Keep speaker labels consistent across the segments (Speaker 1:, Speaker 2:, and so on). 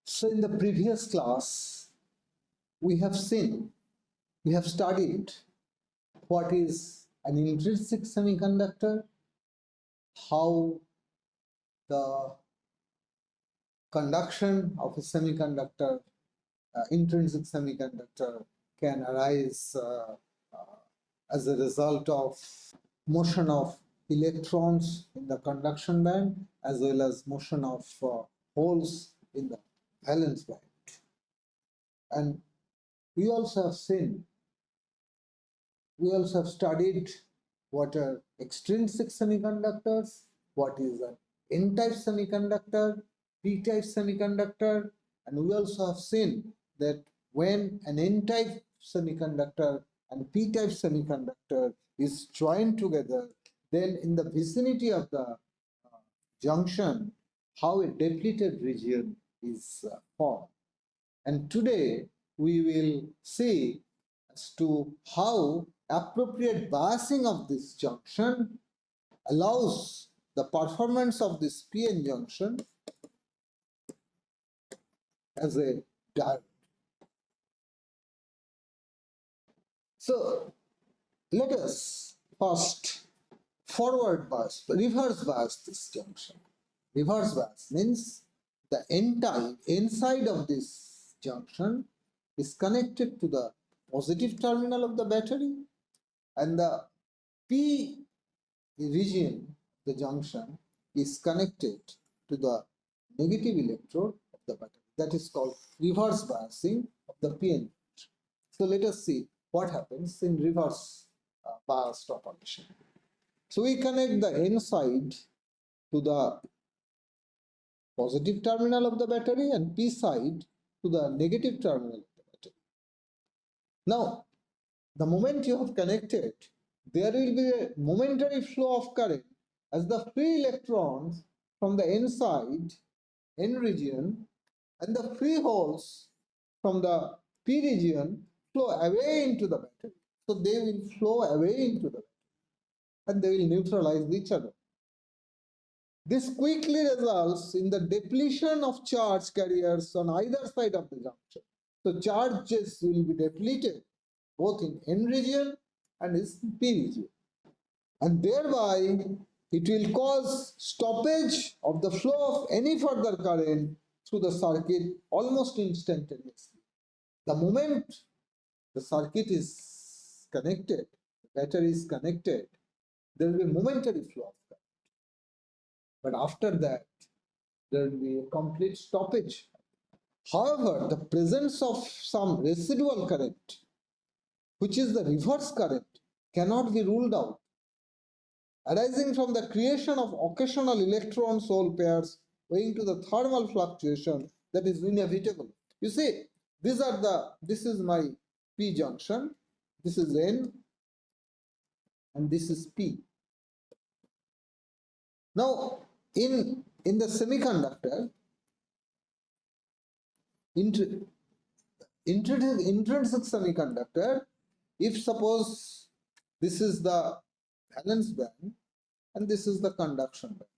Speaker 1: So in the previous class, we have studied what is an intrinsic semiconductor, how the conduction of a semiconductor, intrinsic semiconductor, can arise as a result of motion of electrons in the conduction band as well as motion of holes in the valence band. And we also have studied what are extrinsic semiconductors, what is an N-type semiconductor, P-type semiconductor, and we also have seen that when an N-type semiconductor and P-type semiconductor is joined together, then in the vicinity of the junction, how a depleted region is formed. And today we will see as to how appropriate biasing of this junction allows the performance of this PN junction as a diode. So let us first reverse bias this junction. Reverse bias means the N-type inside of this junction is connected to the positive terminal of the battery, and the P region, the junction, is connected to the negative electrode of the battery. That is called reverse biasing of the PN. So let us see what happens in reverse biased operation. So we connect the N side to the positive terminal of the battery and P side to the negative terminal of the battery. Now, the moment you have connected, there will be a momentary flow of current as the free electrons from the N side, N region, and the free holes from the P region flow away into the battery. So they will flow away into the battery and they will neutralize each other. This quickly results in the depletion of charge carriers on either side of the junction. So charges will be depleted both in N region and in P region. And thereby it will cause stoppage of the flow of any further current through the circuit almost instantaneously. The moment the circuit is connected, the battery is connected, there will be a momentary flow of current. But after that, there will be a complete stoppage. However, the presence of some residual current, which is the reverse current, cannot be ruled out, arising from the creation of occasional electron-hole pairs owing to the thermal fluctuation that is inevitable. You see, this is my P junction, this is N, and this is P. Now, in the semiconductor, intrinsic semiconductor, if suppose this is the valence band and this is the conduction band.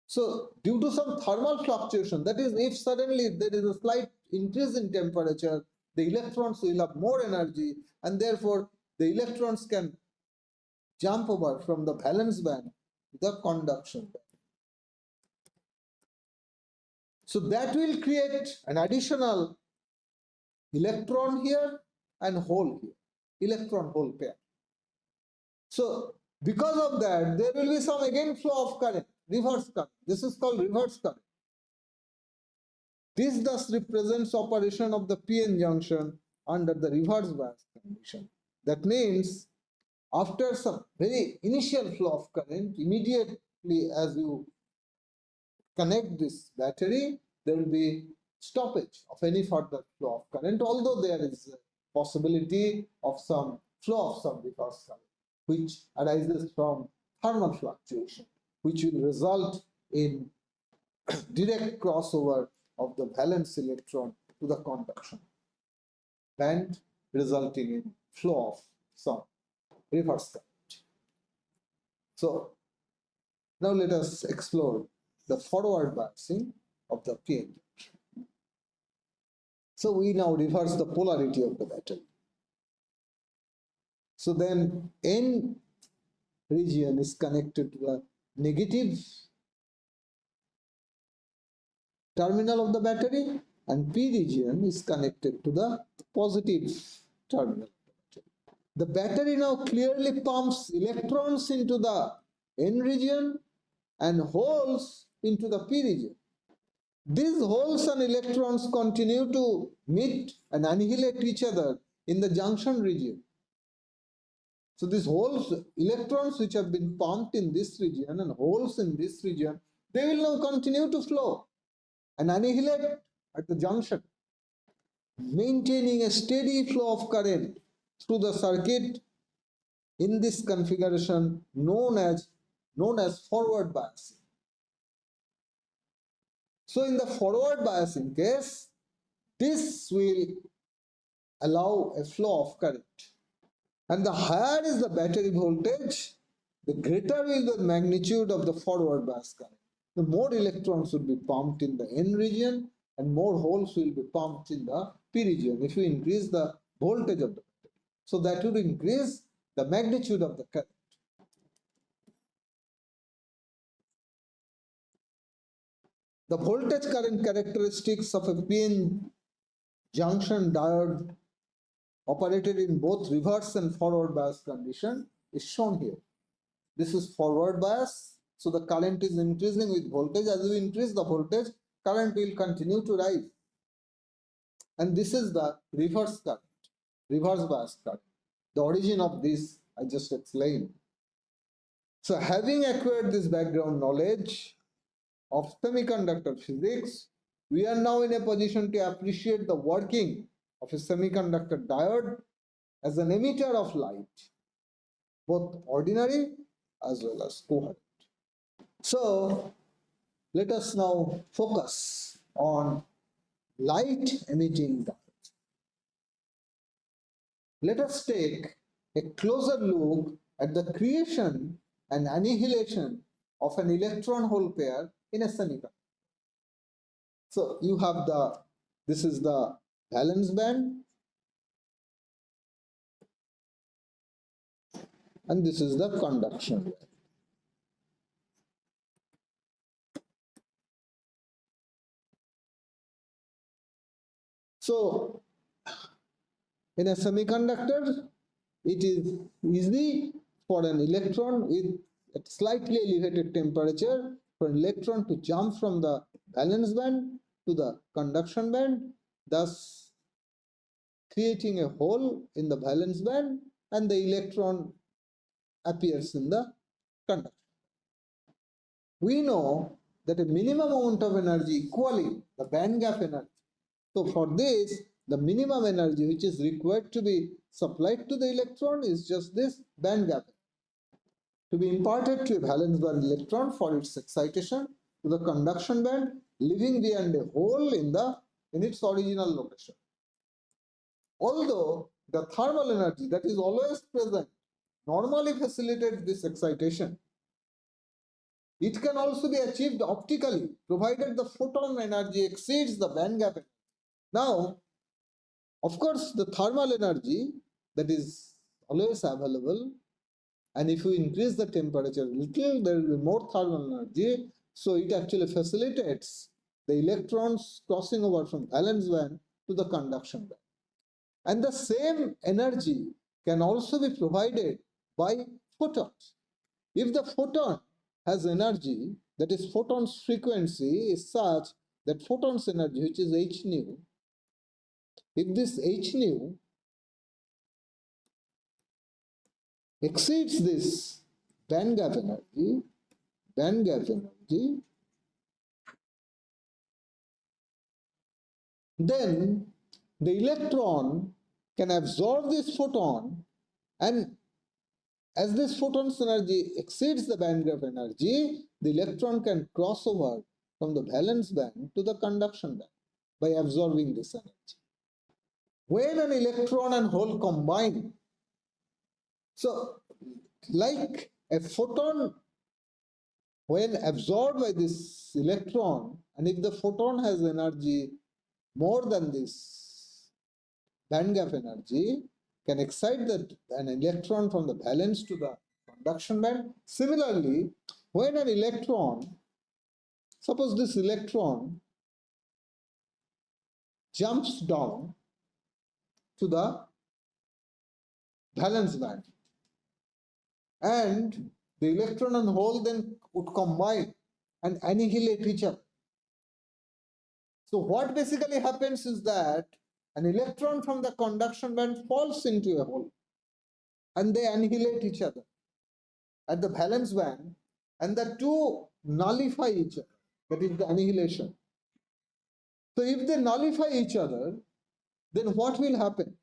Speaker 1: So due to some thermal fluctuation, that is, if suddenly there is a slight increase in temperature, the electrons will have more energy and therefore the electrons can jump over from the valence band to the conduction band. So that will create an additional electron here and hole here, electron hole pair. So because of that, there will be some again flow of current, reverse current. This is called reverse current. This thus represents operation of the PN junction under the reverse bias condition. That means after some very initial flow of current, immediately as you connect this battery, there will be stoppage of any further flow of current, although there is a possibility of some flow of some reverse current, which arises from thermal fluctuation, which will result in direct crossover of the valence electron to the conduction band, resulting in flow of some reverse current. So now let us explore the forward biasing of the PN junction. So we now reverse the polarity of the battery. So then N region is connected to the negative terminal of the battery, and P region is connected to the positive terminal. The battery now clearly pumps electrons into the N region and holes into the P region. These holes and electrons continue to meet and annihilate each other in the junction region. So these holes, electrons which have been pumped in this region and holes in this region, they will now continue to flow and annihilate at the junction, maintaining a steady flow of current through the circuit in this configuration known as forward biasing. So in the forward biasing case, this will allow a flow of current. And the higher is the battery voltage, the greater will be the magnitude of the forward bias current. The more electrons will be pumped in the N region and more holes will be pumped in the P region if you increase the voltage of the battery. So that will increase the magnitude of the current. The voltage current characteristics of a PN junction diode operated in both reverse and forward bias condition is shown here. This is forward bias, so the current is increasing with voltage. As we increase the voltage, current will continue to rise. And this is the reverse current, reverse bias current. The origin of this I just explained. So having acquired this background knowledge of semiconductor physics, we are now in a position to appreciate the working of a semiconductor diode as an emitter of light, both ordinary as well as coherent. So let us now focus on light emitting diodes. Let us take a closer look at the creation and annihilation of an electron-hole pair in a semiconductor. So you have this is the valence band and this is the conduction band. So in a semiconductor, it is easy for an electron with a slightly elevated temperature for an electron to jump from the valence band to the conduction band, thus creating a hole in the valence band, and the electron appears in the conduction. We know that a minimum amount of energy equaling the band gap energy. So for this, the minimum energy which is required to be supplied to the electron is just this band gap to be imparted to a valence band electron for its excitation to the conduction band, leaving behind a hole in its original location. Although the thermal energy that is always present normally facilitates this excitation, it can also be achieved optically provided the photon energy exceeds the band gap energy. Now, of course, the thermal energy that is always available, and if you increase the temperature a little, there will be more thermal energy, so it actually facilitates the electrons crossing over from valence band to the conduction band. And the same energy can also be provided by photons. If the photon has energy, that is photon's frequency is such that photon's energy, which is h nu, if this h nu exceeds this band gap energy, then the electron can absorb this photon, and as this photon's energy exceeds the band gap energy, the electron can cross over from the valence band to the conduction band by absorbing this energy. When an electron and hole combine, so like a photon, when absorbed by this electron, and if the photon has energy more than this band gap energy can excite an electron from the valence to the conduction band. Similarly, when an electron, suppose this electron jumps down to the valence band, and the electron and hole then would combine and annihilate each other. So what basically happens is that an electron from the conduction band falls into a hole and they annihilate each other at the valence band, and the two nullify each other. That is the annihilation. So if they nullify each other, then what will happen?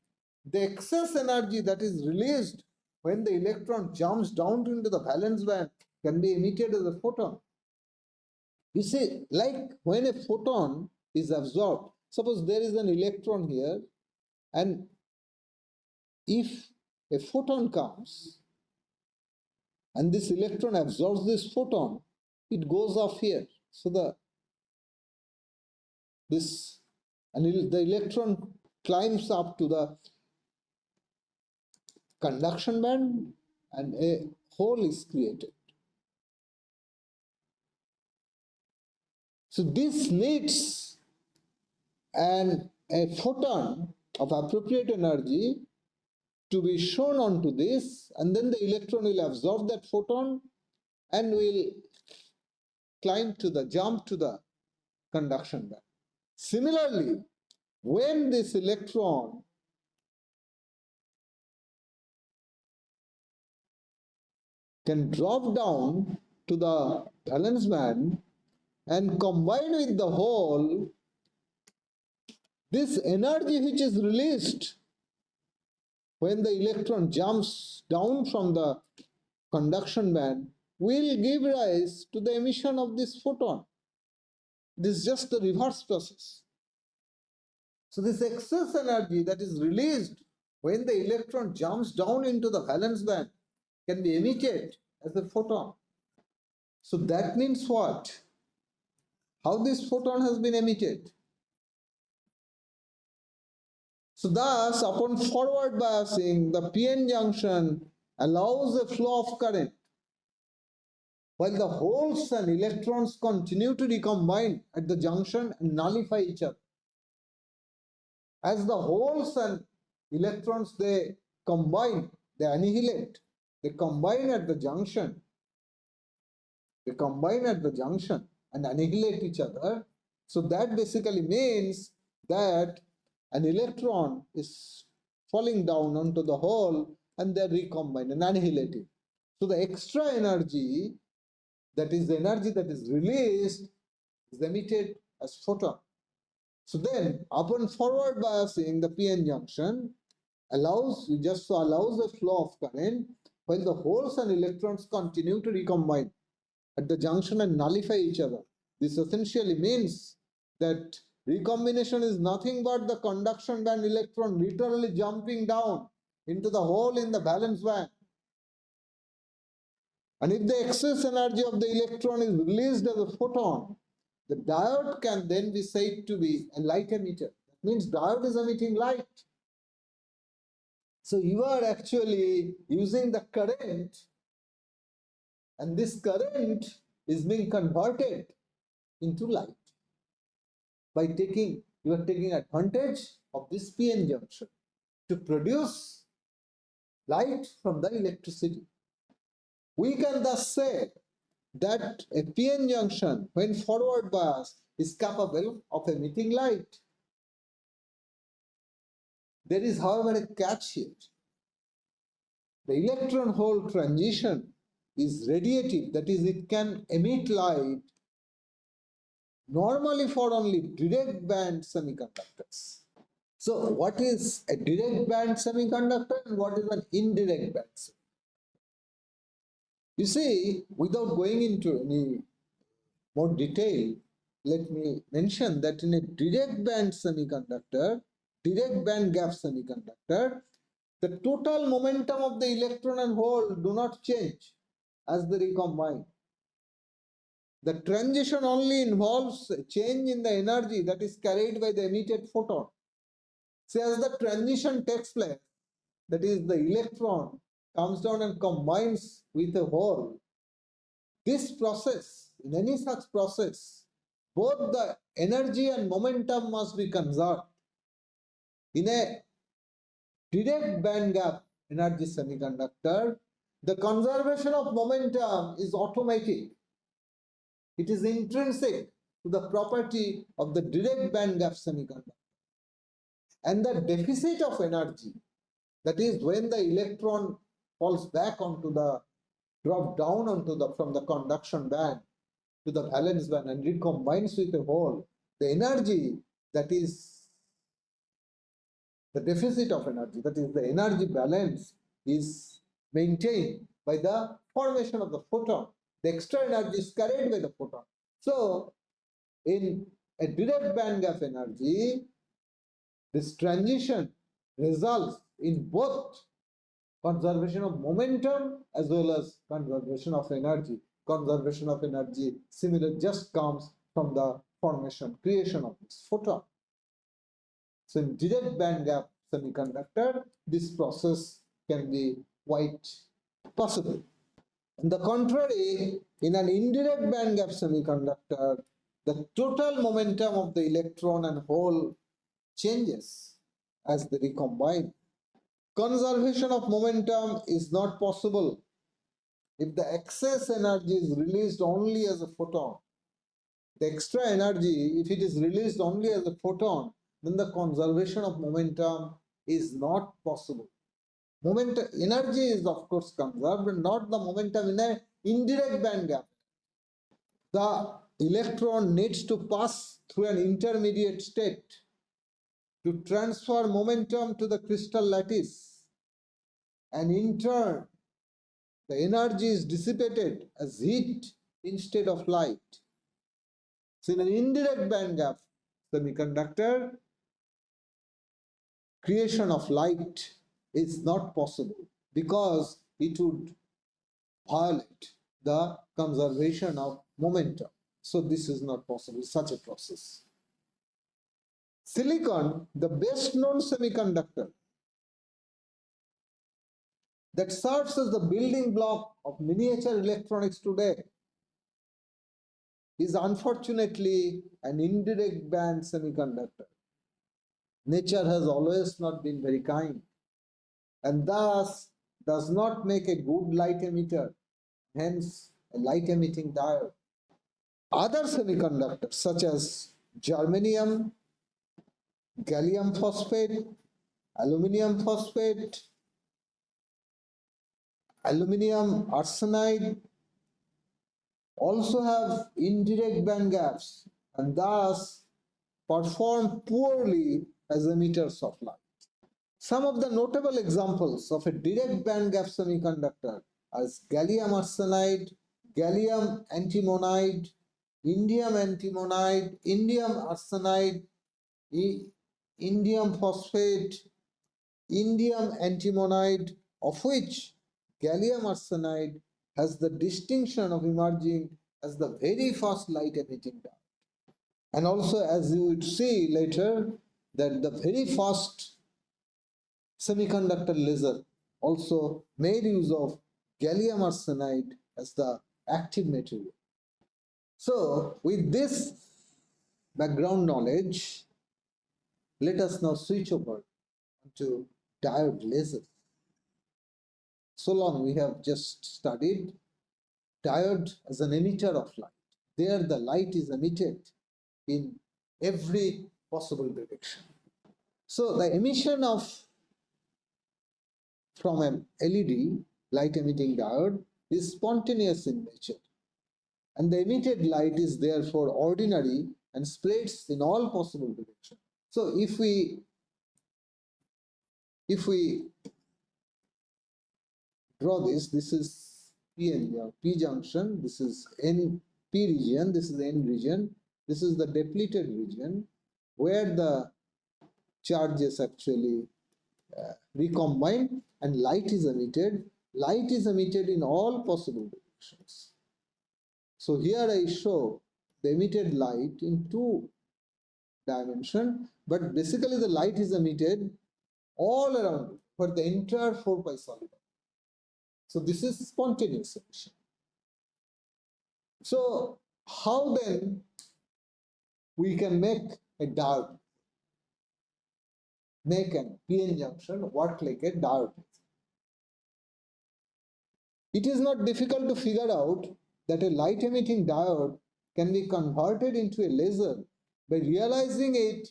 Speaker 1: The excess energy that is released when the electron jumps down into the valence band can be emitted as a photon. You see, like when a photon is absorbed, suppose there is an electron here, and if a photon comes and this electron absorbs this photon, it goes off here. So the electron climbs up to the conduction band and a hole is created. So this needs a photon of appropriate energy to be shown onto this, and then the electron will absorb that photon and will jump to the conduction band. Similarly, when this electron can drop down to the valence band and combine with the hole, this energy which is released when the electron jumps down from the conduction band will give rise to the emission of this photon. This is just the reverse process. So this excess energy that is released when the electron jumps down into the valence band can be emitted as a photon. So that means what? How this photon has been emitted? So thus, upon forward biasing, the PN junction allows a flow of current, while the holes and electrons continue to recombine at the junction and nullify each other. As the holes and electrons, they combine, they annihilate, they combine at the junction. They combine at the junction and annihilate each other. So that basically means that an electron is falling down onto the hole and they're recombined and annihilated. So the extra energy, that is the energy that is released, is emitted as photon. So then, upon forward biasing, the PN junction allows a flow of current while the holes and electrons continue to recombine at the junction and nullify each other. This essentially means that recombination is nothing but the conduction band electron literally jumping down into the hole in the valence band. And if the excess energy of the electron is released as a photon, the diode can then be said to be a light emitter. That means diode is emitting light. So you are actually using the current, and this current is being converted into light by you are taking advantage of this PN junction to produce light from the electricity. We can thus say that a PN junction, when forward biased, is capable of emitting light. There is, however, a catch here. The electron hole transition is radiative, that is, it can emit light normally for only direct band semiconductors. So what is a direct band semiconductor and what is an indirect band semiconductor? You see, without going into any more detail, let me mention that in a direct band semiconductor, direct band gap semiconductor, the total momentum of the electron and hole do not change as they recombine. The transition only involves a change in the energy that is carried by the emitted photon. See, as the transition takes place, that is, the electron comes down and combines with a hole. This process, in any such process, both the energy and momentum must be conserved. In a direct band gap energy semiconductor, the conservation of momentum is automatic. It is intrinsic to the property of the direct band gap semiconductor. And the deficit of energy, that is when the electron falls back onto the, drop down onto the, from the conduction band to the valence band and recombines with a hole, the energy, that is the deficit of energy, that is the energy balance, is maintained by the formation of the photon. The extra energy is carried by the photon. So in a direct band gap energy, this transition results in both conservation of momentum as well as conservation of energy. Conservation of energy similar just comes from the formation, creation of this photon. So in direct band gap semiconductor, this process can be quite possible. On the contrary, in an indirect band gap semiconductor, the total momentum of the electron and hole changes as they recombine. Conservation of momentum is not possible if the excess energy is released only as a photon. The extra energy, if it is released only as a photon, then the conservation of momentum is not possible. Momentum energy is of course conserved, but not the momentum in an indirect band gap. The electron needs to pass through an intermediate state to transfer momentum to the crystal lattice, and in turn the energy is dissipated as heat instead of light. So in an indirect band gap semiconductor, creation of light is not possible because it would violate the conservation of momentum. So this is not possible, such a process. Silicon, the best known semiconductor that serves as the building block of miniature electronics today, is unfortunately an indirect band semiconductor. Nature has always not been very kind, and thus does not make a good light emitter, hence a light emitting diode. Other semiconductors such as germanium, gallium phosphate, aluminum phosphate, aluminum arsenide also have indirect band gaps and thus perform poorly as emitters of light. Some of the notable examples of a direct band gap semiconductor are gallium arsenide, gallium antimonide, indium antimonide, indium arsenide, indium phosphate, indium antimonide, of which gallium arsenide has the distinction of emerging as the very first light emitting diode. And also, as you would see later, that the very first semiconductor laser also made use of gallium arsenide as the active material. So with this background knowledge, let us now switch over to diode lasers. So long we have just studied diode as an emitter of light. There the light is emitted in every possible direction. So the emission from an LED, light emitting diode, is spontaneous in nature, and the emitted light is therefore ordinary and spreads in all possible directions. So if we draw this is P junction, this is P region, this is N region, this is the depleted region where the charges actually recombine and light is emitted. Light is emitted in all possible directions. So here I show the emitted light in two dimension, but basically the light is emitted all around for the entire 4 pi solid. So this is spontaneous emission. So how then we can make a diode, make an PN junction work like a diode? It is not difficult to figure out that a light emitting diode can be converted into a laser by realizing it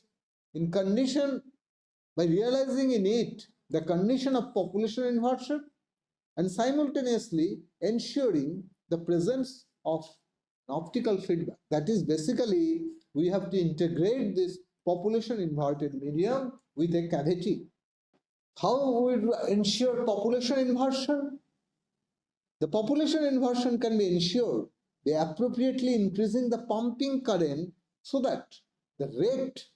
Speaker 1: in condition, by realizing in it the condition of population inversion and simultaneously ensuring the presence of optical feedback. That is basically we have to integrate this population inverted medium with a cavity. How would we ensure population inversion? The population inversion can be ensured by appropriately increasing the pumping current so that the rate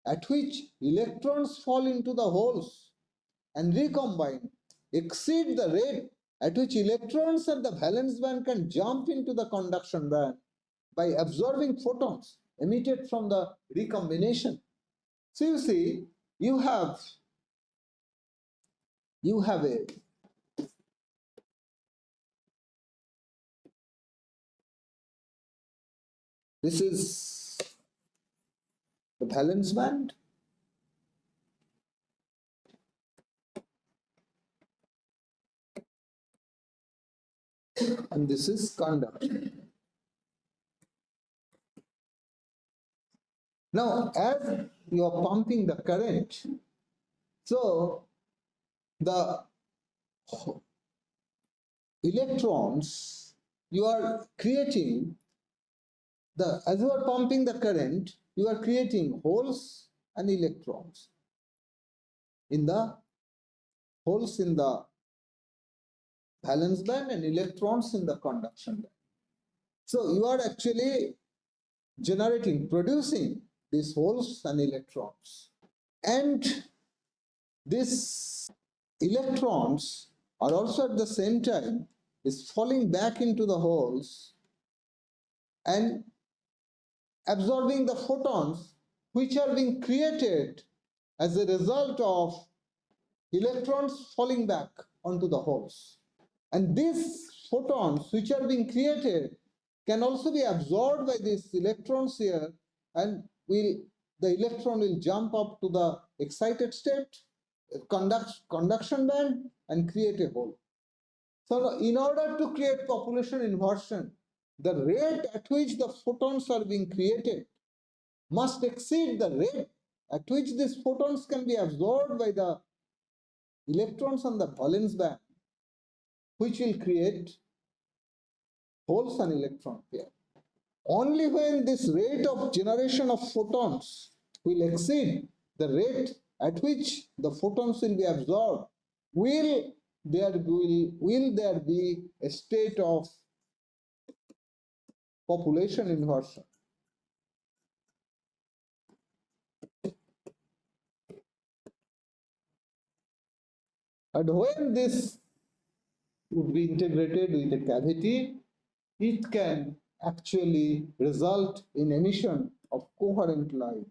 Speaker 1: at which electrons fall into the holes and recombine exceed the rate at which electrons at the valence band can jump into the conduction band by absorbing photons emitted from the recombination. So you see, you have a this is the valence band, and this is conduction. Now, as you are pumping the current, so the electrons you are creating, as you are pumping the current, you are creating holes and electrons in the holes in the valence band and electrons in the conduction band. So you are actually producing these holes and electrons. And these electrons are also at the same time is falling back into the holes and absorbing the photons which are being created as a result of electrons falling back onto the holes. And these photons which are being created can also be absorbed by these electrons here, and the electron will jump up to the excited state, conduction band, and create a hole. So in order to create population inversion, the rate at which the photons are being created must exceed the rate at which these photons can be absorbed by the electrons on the valence band, which will create holes and electron pair. Only when this rate of generation of photons will exceed the rate at which the photons will be absorbed will there be a state of population inversion. And when this would be integrated with a cavity, it can actually result in emission of coherent light.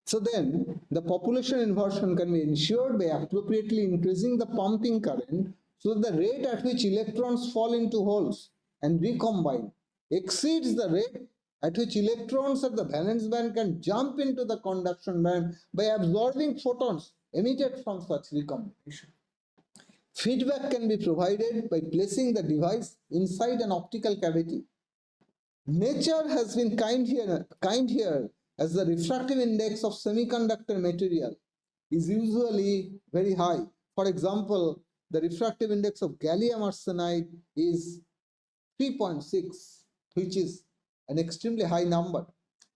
Speaker 1: So then the population inversion can be ensured by appropriately increasing the pumping current so that the rate at which electrons fall into holes and recombine exceeds the rate at which electrons at the valence band can jump into the conduction band by absorbing photons emitted from such recombination. Feedback can be provided by placing the device inside an optical cavity. Nature has been kind here as the refractive index of semiconductor material is usually very high. For example, the refractive index of gallium arsenide is 3.6, which is an extremely high number.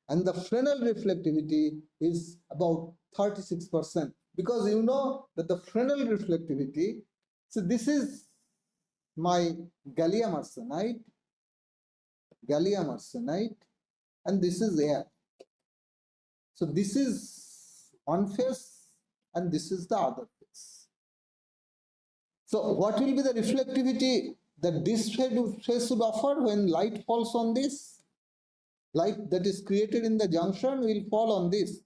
Speaker 1: And the Fresnel reflectivity is about 36%. Because you know that the Fresnel reflectivity, so this is my gallium arsenide, and this is air. So this is one phase and this is the other phase. So what will be the reflectivity that this phase should offer when light falls on this? Light that is created in the junction will fall on this.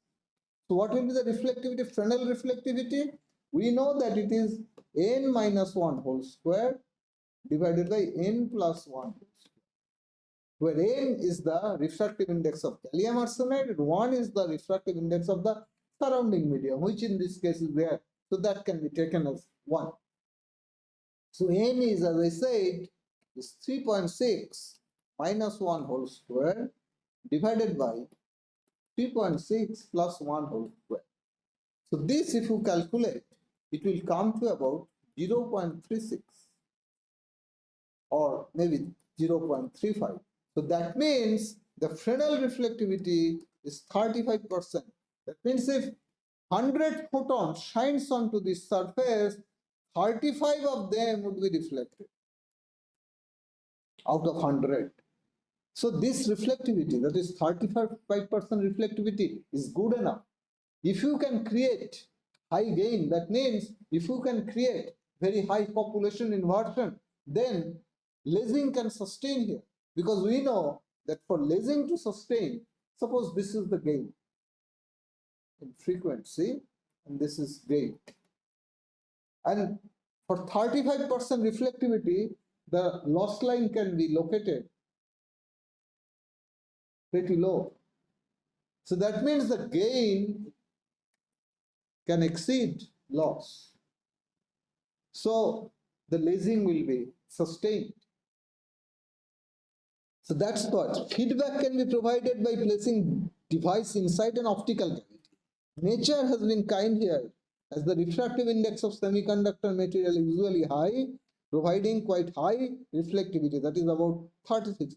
Speaker 1: So what will be the reflectivity, Fresnel reflectivity? We know that it is n minus 1 whole square divided by n plus 1 whole square, where n is the refractive index of gallium arsenide and 1 is the refractive index of the surrounding medium, which in this case is there. So that can be taken as 1. So n is, as I said, is 3.6 minus 1 whole square divided by 3.6 plus 1 whole square. So this, if you calculate, it will come to about 0.36 or maybe 0.35. So that means the Fresnel reflectivity is 35%. That means if 100 photons shines onto this surface, 35 of them would be reflected out of 100. So this reflectivity, that is 35% reflectivity, is good enough. If you can create high gain, that means if you can create very high population inversion, then lasing can sustain here. Because we know that for lasing to sustain, suppose this is the gain in frequency, and this is gain. And for 35% reflectivity, the loss line can be located pretty low. So that means the gain can exceed loss. So the lasing will be sustained. So that's what feedback can be provided by placing device inside an optical cavity. Nature has been kind here, as the refractive index of semiconductor material is usually high, providing quite high reflectivity, that is about 36%.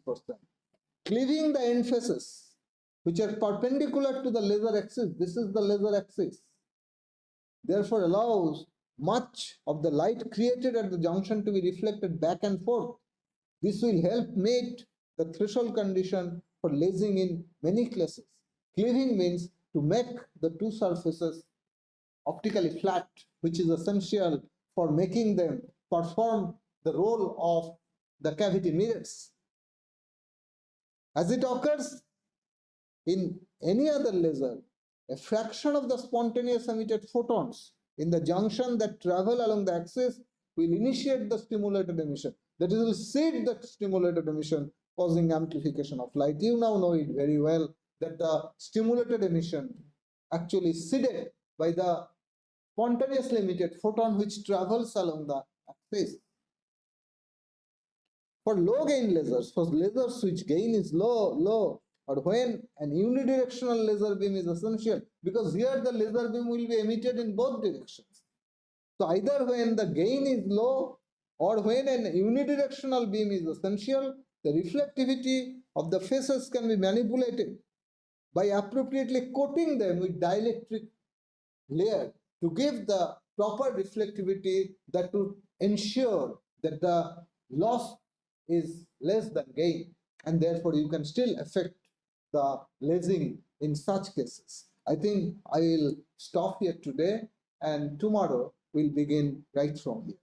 Speaker 1: Cleaving the end faces, which are perpendicular to the laser axis, this is the laser axis, therefore allows much of the light created at the junction to be reflected back and forth. This will help meet the threshold condition for lasing in many cases. Cleaving means to make the two surfaces optically flat, which is essential for making them perform the role of the cavity mirrors. As it occurs in any other laser, a fraction of the spontaneous emitted photons in the junction that travel along the axis will initiate the stimulated emission. That is, will seed the stimulated emission, causing amplification of light. You now know it very well that the stimulated emission actually seeded by the spontaneously emitted photon which travels along the axis. For low gain lasers, for lasers which gain is low, or when an unidirectional laser beam is essential, because here the laser beam will be emitted in both directions. So either when the gain is low or when an unidirectional beam is essential, the reflectivity of the faces can be manipulated by appropriately coating them with dielectric layer to give the proper reflectivity that would ensure that the loss is less than gain, and therefore you can still affect the lasing in such cases. I think I will stop here today, and tomorrow we'll begin right from here.